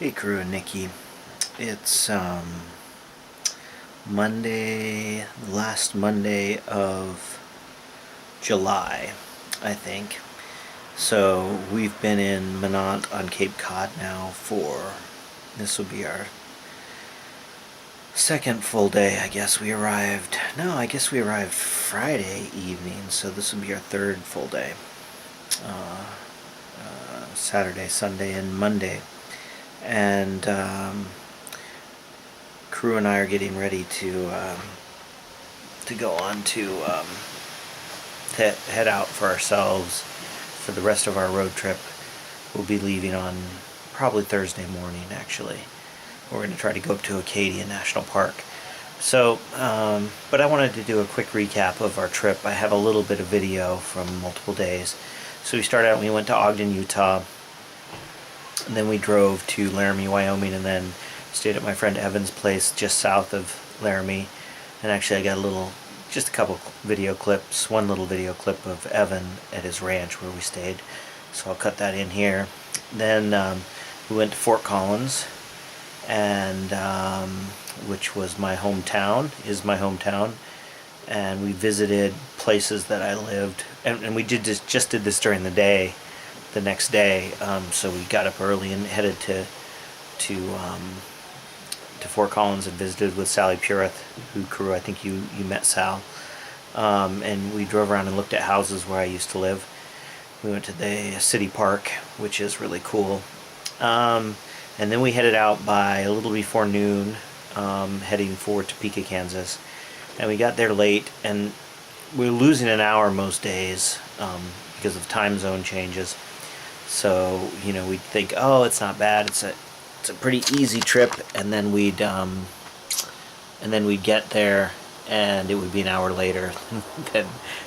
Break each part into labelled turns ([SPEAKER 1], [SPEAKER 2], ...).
[SPEAKER 1] Hey crew and Nikki, it's Monday, last Monday of July, I think. So we've been in Minot on Cape Cod now this will be our second full day. I guess we arrived Friday evening, so this will be our third full day. Saturday, Sunday, and Monday. And crew and I are getting ready to go on to head out for ourselves for the rest of our road trip. We'll be leaving on probably Thursday morning, actually. We're going to try to go up to Acadia National Park. So, but I wanted to do a quick recap of our trip. I have a little bit of video from multiple days. So we started out, we went to Ogden, Utah. And then we drove to Laramie, Wyoming, and then stayed at my friend Evan's place just south of Laramie. And actually I got just a couple video clips, one little video clip of Evan at his ranch where we stayed. So I'll cut that in here. Then we went to Fort Collins, and which was my hometown, is my hometown. And we visited places that I lived. And we just did this during the day. The next day, so we got up early and headed to Fort Collins and visited with Sally Purith, who crew. I think you met Sal, and we drove around and looked at houses where I used to live. We went to the city park, which is really cool, and then we headed out by a little before noon, heading for Topeka, Kansas, and we got there late, and we were losing an hour most days because of time zone changes. So, we'd think, oh, it's not bad. It's a pretty easy trip, and then we'd get there, and it would be an hour later,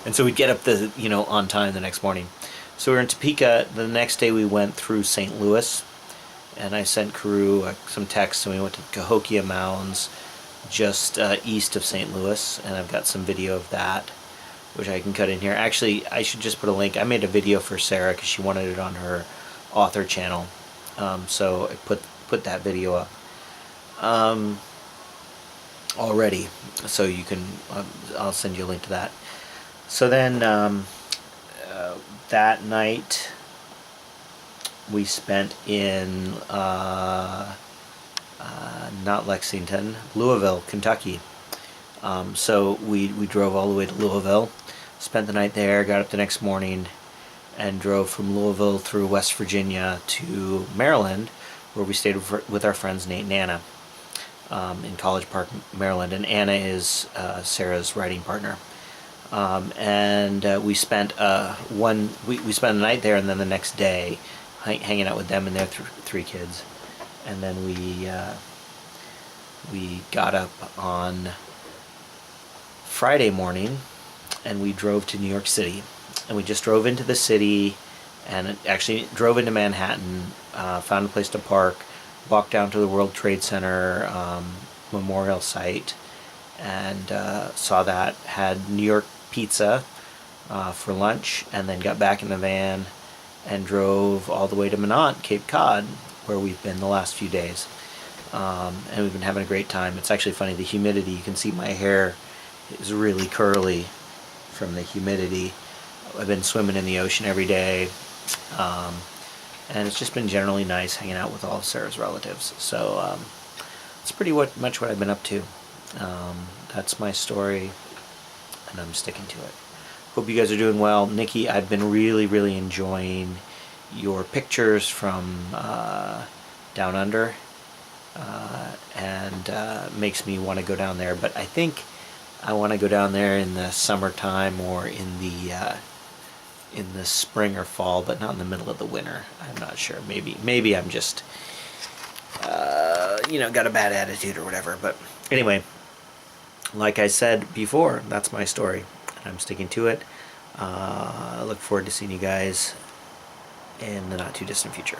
[SPEAKER 1] and so we'd get up on time the next morning. So we were in Topeka. The next day we went through St. Louis, and I sent crew some texts, and we went to Cahokia Mounds, just east of St. Louis, and I've got some video of that, which I can cut in here. Actually, I should just put a link. I made a video for Sarah because she wanted it on her author channel. So I put that video up already. So you can, I'll send you a link to that. So then that night we spent in not Lexington, Louisville, Kentucky. So we drove all the way to Louisville, spent the night there, got up the next morning, and drove from Louisville through West Virginia to Maryland, where we stayed with our friends Nate and Anna in College Park, Maryland. And Anna is Sarah's writing partner. And we spent we spent the night there, and then the next day hanging out with them and their three kids. And then we got up on Friday morning, and we drove to New York City, and we just drove into the city, and actually drove into Manhattan, found a place to park, walked down to the World Trade Center memorial site, and saw that, had New York pizza for lunch, and then got back in the van and drove all the way to Minot, Cape Cod, where we've been the last few days, and we've been having a great time. It's actually funny, the humidity, you can see my hair is really curly from the humidity. I've been swimming in the ocean every day, and it's just been generally nice hanging out with all of Sarah's relatives. So it's pretty much what I've been up to. That's my story, and I'm sticking to it. Hope you guys are doing well. Nikki, I've been really, really enjoying your pictures from down under, and makes me want to go down there. But I think I want to go down there in the summertime, or in the spring or fall, but not in the middle of the winter. I'm not sure. Maybe I'm just got a bad attitude or whatever. But anyway, like I said before, that's my story, and I'm sticking to it. I look forward to seeing you guys in the not too distant future.